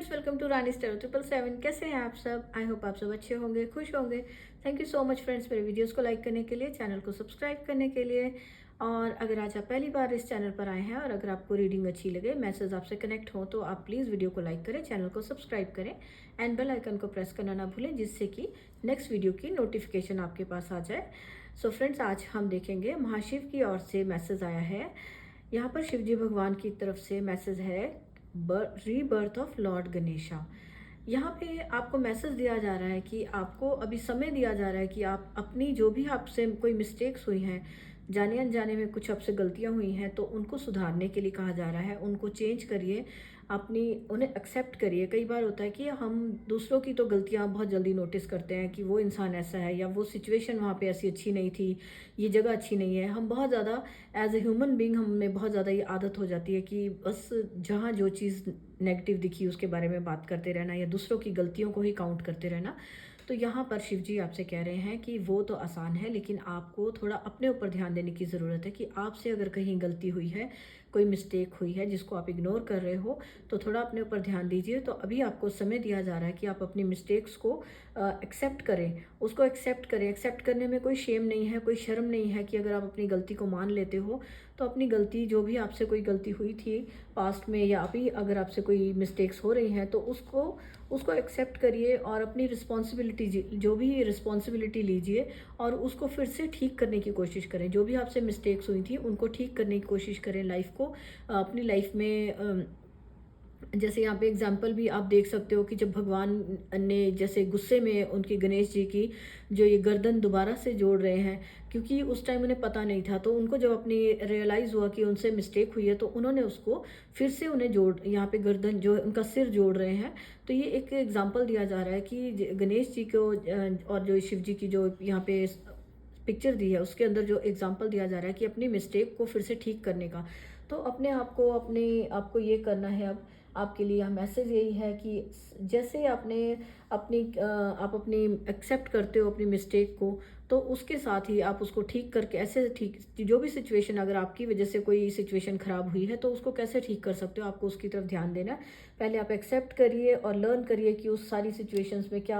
Friends, welcome to Rani star 777। कैसे हैं आप सब? आई होप आप सब अच्छे होंगे, खुश होंगे। Thank you so much friends मेरे वीडियोस को लाइक करने के लिए, चैनल को सब्सक्राइब करने के लिए। और अगर आज आप पहली बार इस चैनल पर आए हैं और अगर आपको रीडिंग अच्छी लगे, मैसेज आपसे कनेक्ट हो, तो आप प्लीज़ वीडियो को लाइक करें, चैनल को सब्सक्राइब करें एंड बेल आइकन को प्रेस करना ना भूलें, जिससे कि नेक्स्ट वीडियो की नोटिफिकेशन आपके पास आ जाए। सो फ्रेंड्स, आज हम देखेंगे महाशिव की ओर से मैसेज आया है। यहाँ पर शिवजी भगवान की तरफ से मैसेज है, रीबर्थ ऑफ लॉर्ड गणेशा। यहाँ पे आपको मैसेज दिया जा रहा है कि आपको अभी समय दिया जा रहा है कि आप अपनी जो भी आपसे कोई मिस्टेक्स हुई हैं, जाने अनजाने में कुछ आपसे गलतियां हुई हैं, तो उनको सुधारने के लिए कहा जा रहा है। उनको चेंज करिए, अपनी उन्हें एक्सेप्ट करिए। कई बार होता है कि हम दूसरों की तो गलतियां बहुत जल्दी नोटिस करते हैं कि वो इंसान ऐसा है या वो सिचुएशन वहाँ पे ऐसी अच्छी नहीं थी, ये जगह अच्छी नहीं है। हम बहुत ज़्यादा एज ए ह्यूमन बीइंग हमें बहुत ज़्यादा ये आदत हो जाती है कि बस जहाँ जो चीज़ नेगेटिव दिखी उसके बारे में बात करते रहना या दूसरों की गलतियों को ही काउंट करते रहना। तो यहाँ पर शिव जी आपसे कह रहे हैं कि वो तो आसान है, लेकिन आपको थोड़ा अपने ऊपर ध्यान देने की ज़रूरत है कि आपसे अगर कहीं गलती हुई है, कोई मिस्टेक हुई है जिसको आप इग्नोर कर रहे हो, तो थोड़ा अपने ऊपर ध्यान दीजिए। तो अभी आपको समय दिया जा रहा है कि आप अपनी मिस्टेक्स को एक्सेप्ट करें, उसको एक्सेप्ट करें। एक्सेप्ट करने में कोई शेम नहीं है, कोई शर्म नहीं है कि अगर आप अपनी गलती को मान लेते हो तो अपनी गलती, जो भी आपसे कोई गलती हुई थी पास्ट में या अभी अगर आपसे कोई मिस्टेक्स हो रही हैं, तो उसको उसको एक्सेप्ट करिए और अपनी रिस्पॉन्सिबिलिटी, जो भी रिस्पॉन्सिबिलिटी लीजिए और उसको फिर से ठीक करने की कोशिश करें। जो भी आपसे मिस्टेक्स हुई थी उनको ठीक करने की कोशिश करें। लाइफ को अपनी लाइफ में जैसे यहाँ पे एग्जाम्पल भी आप देख सकते हो कि जब भगवान ने जैसे गुस्से में उनकी गणेश जी की जो ये गर्दन दोबारा से जोड़ रहे हैं, क्योंकि उस टाइम उन्हें पता नहीं था, तो उनको जब अपनी रियलाइज़ हुआ कि उनसे मिस्टेक हुई है, तो उन्होंने उसको फिर से उन्हें जोड़, यहाँ पे गर्दन जो उनका सिर जोड़ रहे हैं। तो ये एक एग्जाम्पल दिया जा रहा है कि गणेश जी को और जो शिव जी की जो यहाँ पे पिक्चर दी है उसके अंदर जो एग्जाम्पल दिया जा रहा है कि अपनी मिस्टेक को फिर से ठीक करने का। तो अपने आप को, अपने आपको ये करना है। अब आपके लिए मैसेज यही है कि जैसे आपने आप अपनी एक्सेप्ट करते हो अपनी मिस्टेक को, तो उसके साथ ही आप उसको ठीक करके, ऐसे ठीक, जो भी सिचुएशन अगर आपकी वजह से कोई सिचुएशन खराब हुई है तो उसको कैसे ठीक कर सकते हो, आपको उसकी तरफ ध्यान देना है। पहले आप एक्सेप्ट करिए और लर्न करिए कि उस सारी सिचुएशंस में क्या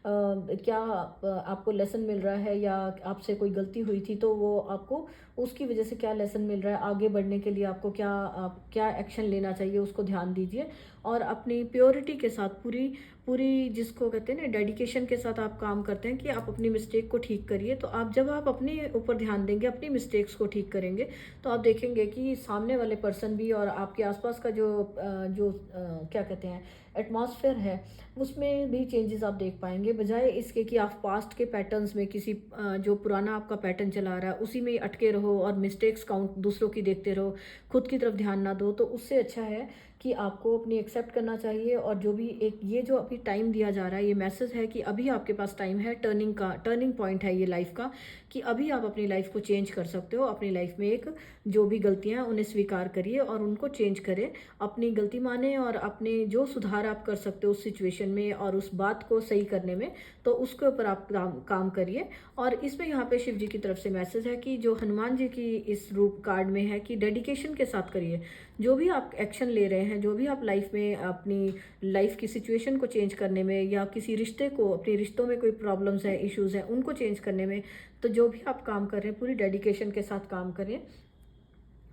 आपको लेसन मिल रहा है, या आपसे कोई गलती हुई थी तो वो आपको उसकी वजह से क्या लेसन मिल रहा है। आगे बढ़ने के लिए आपको क्या एक्शन लेना चाहिए, उसको ध्यान दीजिए। और अपनी प्योरिटी के साथ, पूरी पूरी जिसको कहते हैं ना, डेडिकेशन के साथ आप काम करते हैं कि आप अपनी मिस्टेक को ठीक करिए। तो जब आप अपने ऊपर ध्यान देंगे, अपनी मिस्टेक्स को ठीक करेंगे, तो आप देखेंगे कि सामने वाले पर्सन भी और आपके आसपास का क्या कहते हैं, एटमॉस्फेयर है, उसमें भी चेंजेस आप देख पाएंगे। बजाय इसके कि आप पास्ट के पैटर्न्स में किसी जो पुराना आपका पैटर्न चला रहा है उसी में ही अटके रहो और मिस्टेक्स काउंट दूसरों की देखते रहो, खुद की तरफ ध्यान ना दो, तो उससे अच्छा है कि आपको अपनी एक्सेप्ट करना चाहिए। और जो भी एक ये जो अभी टाइम दिया जा रहा है, ये मैसेज है कि अभी आपके पास टाइम है, टर्निंग पॉइंट है ये लाइफ का, कि अभी आप अपनी लाइफ को चेंज कर सकते हो। अपनी लाइफ में एक जो भी गलतियां हैं उन्हें स्वीकार करिए और उनको चेंज करें, अपनी गलती माने और अपने जो सुधार आप कर सकते हो उस सिचुएशन में और उस बात को सही करने में, तो उसके ऊपर आप काम करिए। और इसमें यहाँ पे शिव जी की तरफ से मैसेज है कि जो हनुमान जी की इस रूप कार्ड में है कि डेडिकेशन के साथ करिए। जो भी आप एक्शन ले रहे हैं, जो भी आप लाइफ में अपनी लाइफ की सिचुएशन को चेंज करने में, या किसी रिश्ते को, अपने रिश्तों में कोई प्रॉब्लम्स है, इश्यूज हैं, उनको चेंज करने में, तो जो भी आप काम कर रहे हैं पूरी डेडिकेशन के साथ काम करें।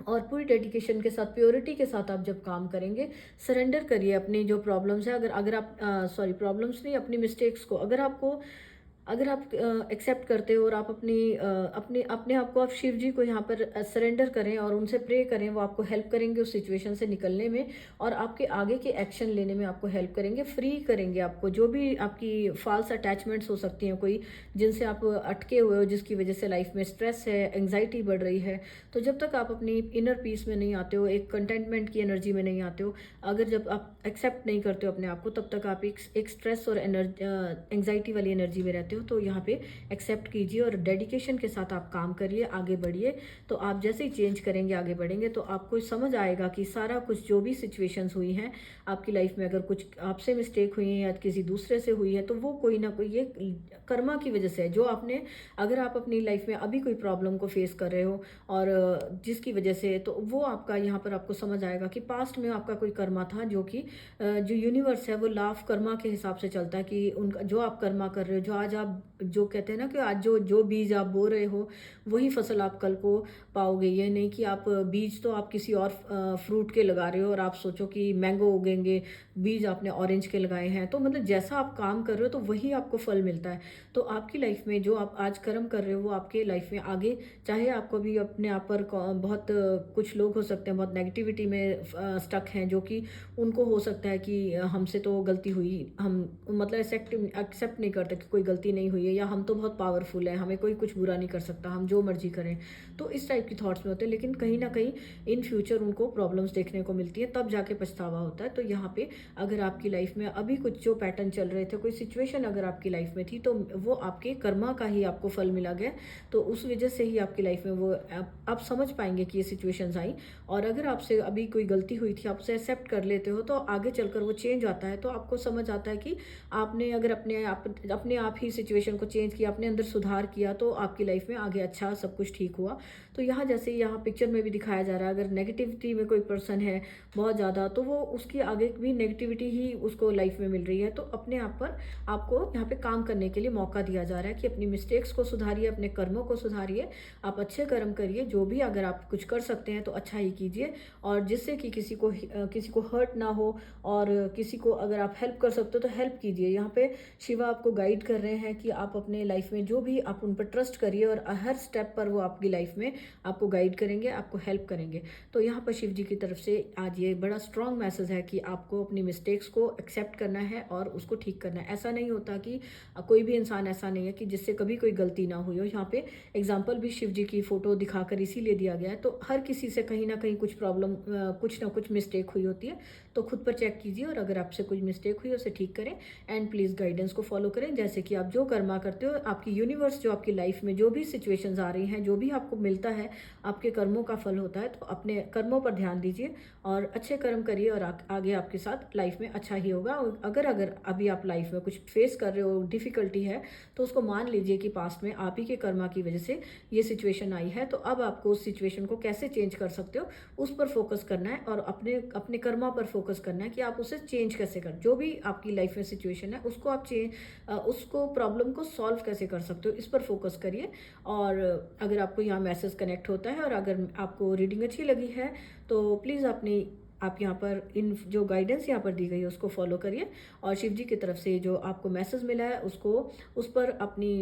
और पूरी डेडिकेशन के साथ, प्योरिटी के साथ आप जब काम करेंगे, सरेंडर करिए अपनी जो प्रॉब्लम्स है। अगर अगर आप सॉरी, प्रॉब्लम्स नहीं, अपनी मिस्टेक्स को अगर आप एक्सेप्ट करते हो और आप अपने आप को आप शिव जी को यहाँ पर सरेंडर करें और उनसे प्रे करें, वो आपको हेल्प करेंगे उस सिचुएशन से निकलने में और आपके आगे के एक्शन लेने में आपको हेल्प करेंगे, फ्री करेंगे आपको। जो भी आपकी फॉल्स अटैचमेंट्स हो सकती हैं, कोई जिनसे आप अटके हुए हो, जिसकी वजह से लाइफ में स्ट्रेस है, एंग्जाइटी बढ़ रही है, तो जब तक आप अपनी इनर पीस में नहीं आते हो, एक कंटेंटमेंट की एनर्जी में नहीं आते हो, अगर जब आप एक्सेप्ट नहीं करते हो अपने आप को, तब तक आप एक स्ट्रेस और एंग्जाइटी वाली एनर्जी में रहते हो। चाहते हो तो यहाँ पे एक्सेप्ट कीजिए और डेडिकेशन के साथ आप काम करिए, आगे बढ़िए। तो आप जैसे ही चेंज करेंगे, आगे बढ़ेंगे, तो आपको समझ आएगा कि सारा कुछ जो भी सिचुएशंस हुई हैं आपकी लाइफ में, अगर कुछ आपसे मिस्टेक हुई है या किसी दूसरे से हुई है, तो वो कोई ना कोई ये कर्मा की वजह से है जो आपने, अगर आप अपनी लाइफ में अभी कोई प्रॉब्लम को फेस कर रहे हो और जिसकी वजह से, तो वो आपका यहाँ पर आपको समझ आएगा कि पास्ट में आपका कोई कर्मा था जो कि जो यूनिवर्स है वो लॉ ऑफ कर्मा के हिसाब से चलता है कि उनका जो आप कर्मा कर रहे हो, जो आज आप जो कहते हैं ना कि आज जो जो बीज आप बो रहे हो वही फसल आप कल को पाओगे। ये नहीं कि आप बीज तो आप किसी और फ्रूट के लगा रहे हो और आप सोचो कि मैंगो उगेंगे, बीज आपने ऑरेंज के लगाए हैं। तो मतलब जैसा आप काम कर रहे हो तो वही आपको फल मिलता है। तो आपकी लाइफ में जो आप आज कर्म कर रहे हो वो आपके लाइफ में आगे, चाहे आपको भी अपने आप पर बहुत कुछ लोग हो सकते हैं बहुत नेगेटिविटी में स्टक हैं, जो कि उनको हो सकता है कि हमसे तो गलती हुई, हम मतलब एक्सेप्ट नहीं करते कि कोई गलती नहीं हुई है, या हम तो बहुत पावरफुल है, हमें कोई कुछ बुरा नहीं कर सकता, हम जो मर्जी करें। तो इस टाइप की थॉट्स में होते हैं, लेकिन कहीं ना कहीं इन फ्यूचर उनको प्रॉब्लम्स देखने को मिलती है, तब जाके पछतावा होता है। तो यहाँ पे अगर आपकी लाइफ में अभी कुछ जो पैटर्न चल रहे थे, कोई सिचुएशन अगर आपकी लाइफ में थी, तो वो आपके कर्मा का ही आपको फल मिला गया। तो उस वजह से ही आपकी लाइफ में वो आप समझ पाएंगे कि ये सिचुएशंस आई। और अगर आपसे अभी कोई गलती हुई थी, आपसे एक्सेप्ट कर लेते हो, तो आगे चलकर वो चेंज आता है। तो आपको समझ आता है कि आपने अगर अपने आप ही सिचुएशन को चेंज किया, अपने अंदर सुधार किया, तो आपकी लाइफ में आगे अच्छा सब कुछ ठीक हुआ। तो यहाँ जैसे यहाँ पिक्चर में भी दिखाया जा रहा है, अगर नेगेटिविटी में कोई पर्सन है बहुत ज़्यादा, तो वो उसकी आगे भी नेगेटिविटी ही उसको लाइफ में मिल रही है। तो अपने आप पर आपको यहाँ पे काम करने के लिए मौका दिया जा रहा है कि अपनी मिस्टेक्स को सुधारिए, अपने कर्मों को सुधारिए, आप अच्छे कर्म करिए। जो भी अगर आप कुछ कर सकते हैं तो अच्छा ही कीजिए, और जिससे कि किसी को हर्ट ना हो, और किसी को अगर आप हेल्प कर सकते हो तो हेल्प कीजिए। यहाँ पे शिवा आपको गाइड कर रहे हैं कि आप अपने लाइफ में जो भी आप उन पर ट्रस्ट करिए, और हर स्टेप पर वो आपकी लाइफ में आपको गाइड करेंगे, आपको हेल्प करेंगे। तो यहाँ पर शिव जी की तरफ से आज ये बड़ा स्ट्रॉन्ग मैसेज है कि आपको अपनी मिस्टेक्स को एक्सेप्ट करना है और उसको ठीक करना है। ऐसा नहीं होता कि कोई भी इंसान ऐसा नहीं है कि जिससे कभी कोई गलती ना हुई हो। यहाँ पे एग्जाम्पल भी शिव जी की फोटो दिखाकर इसीलिए दिया गया है। तो हर किसी से कहीं ना कहीं कुछ प्रॉब्लम, कुछ ना कुछ मिस्टेक हुई होती है। तो खुद पर चेक कीजिए, और अगर आपसे कोई मिस्टेक हुई उसे ठीक करें, एंड प्लीज़ गाइडेंस को फॉलो करें। जैसे कि आप जो कर्मा करते हो, आपकी यूनिवर्स जो आपकी लाइफ में जो भी सिचुएशंस आ रही हैं, जो भी आपको मिलता है, आपके कर्मों का फल होता है। तो अपने कर्मों पर ध्यान दीजिए और अच्छे कर्म करिए, और आगे आपके साथ लाइफ में अच्छा ही होगा। और अगर अभी आप लाइफ में कुछ फेस कर रहे हो, डिफिकल्टी है, तो उसको मान लीजिए कि पास्ट में आप ही के कर्मा की वजह से ये सिचुएशन आई है। तो अब आपको उस सिचुएशन को कैसे चेंज कर सकते हो, उस पर फोकस करना है, और अपने अपने कर्मा पर फोकस करना है कि आप उसे चेंज कैसे कर, जो भी आपकी लाइफ में सिचुएशन है उसको आप उसको प्रॉब्लम को सॉल्व कैसे कर सकते हो, इस पर फोकस करिए। और अगर आपको यहाँ मैसेज कनेक्ट होता है और अगर आपको रीडिंग अच्छी लगी है, तो प्लीज़ आप यहाँ पर इन जो गाइडेंस यहाँ पर दी गई है उसको फॉलो करिए, और शिव जी की तरफ से जो आपको मैसेज मिला है उसको, उस पर अपनी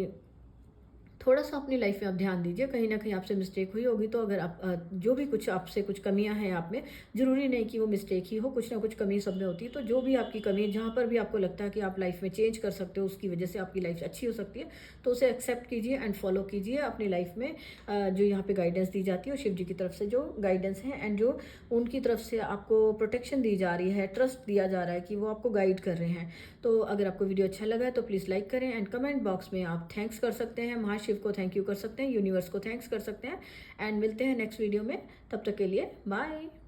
थोड़ा सा अपनी लाइफ में आप ध्यान दीजिए। कहीं ना कहीं आपसे मिस्टेक हुई होगी, तो अगर आप जो भी कुछ आपसे कुछ कमियां हैं आप में, ज़रूरी नहीं कि वो मिस्टेक ही हो, कुछ ना कुछ कमी सब में होती है। तो जो भी आपकी कमी, जहाँ पर भी आपको लगता है कि आप लाइफ में चेंज कर सकते हो, उसकी वजह से आपकी लाइफ अच्छी हो सकती है, तो उसे एक्सेप्ट कीजिए एंड फॉलो कीजिए अपनी लाइफ में। जो यहाँ पे गाइडेंस दी जाती है, और शिव जी की तरफ से जो गाइडेंस है एंड जो उनकी तरफ से आपको प्रोटेक्शन दी जा रही है, ट्रस्ट दिया जा रहा है कि वो आपको गाइड कर रहे हैं। तो अगर आपको वीडियो अच्छा लगा है तो प्लीज़ लाइक करें, एंड कमेंट बॉक्स में आप थैंक्स कर सकते हैं, महाशिव को थैंक यू कर सकते हैं, यूनिवर्स को थैंक्स कर सकते हैं। एंड मिलते हैं नेक्स्ट वीडियो में, तब तक के लिए बाय।